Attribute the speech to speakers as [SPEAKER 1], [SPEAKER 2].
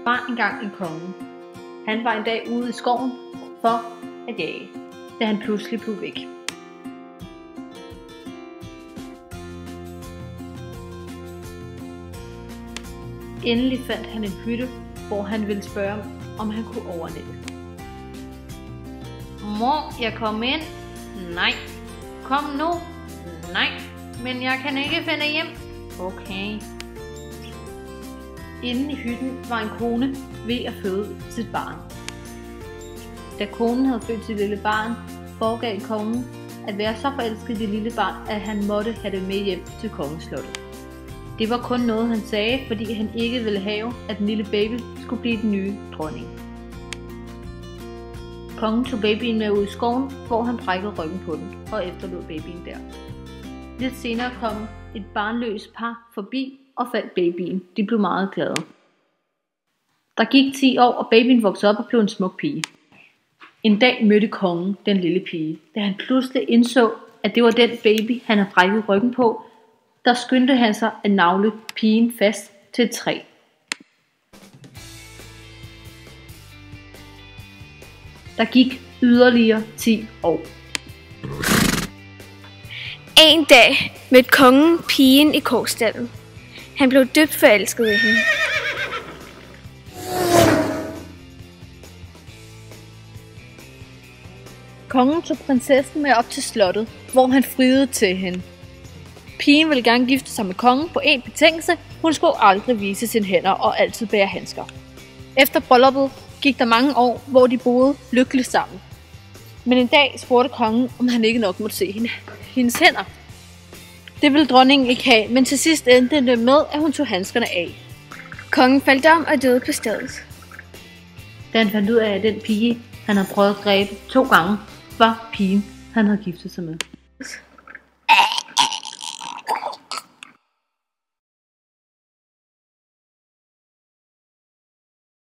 [SPEAKER 1] var engang en konge. Han var en dag ude i skoven for at jage, da han pludselig blev væk. Endelig fandt han en hytte, hvor han ville spørge, om han kunne overnatte. Må jeg komme ind? Nej. Kom nu? Nej. Men jeg kan ikke finde hjem. Okay. Inde i hytten var en kone ved at føde sit barn. Da konen havde født sit lille barn, foregav kongen at være så forelsket i det lille barn, at han måtte have det med hjem til kongeslottet. Det var kun noget, han sagde, fordi han ikke ville have, at den lille baby skulle blive den nye dronning. Kongen tog babyen med ud i skoven, hvor han brækkede ryggen på den og efterlod babyen der. Lidt senere kom et barnløst par forbi og fandt babyen. De blev meget glade. Der gik 10 år, og babyen voksede op og blev en smuk pige. En dag mødte kongen den lille pige. Da han pludselig indså, at det var den baby, han havde brækket ryggen på, der skyndte han sig at nagle pigen fast til et træ. Der gik yderligere 10 år.
[SPEAKER 2] En dag mødte kongen pigen i kårstallen. Han blev dybt forelsket i hende.
[SPEAKER 1] Kongen tog prinsessen med op til slottet, hvor han friede til hende. Pigen ville gerne gifte sig med kongen på en betingelse: hun skulle aldrig vise sine hænder og altid bære handsker. Efter brylluppet gik der mange år, hvor de boede lykkeligt sammen. Men en dag spurgte kongen, om han ikke nok måtte se hendes hænder. Det ville dronningen ikke have, men til sidst endte det med, at hun tog handskerne af.
[SPEAKER 2] Kongen faldt om og døde på stedet.
[SPEAKER 1] Da han fandt ud af, at den pige, han havde prøvet at dræbe 2 gange, var pigen, han havde giftet sig med.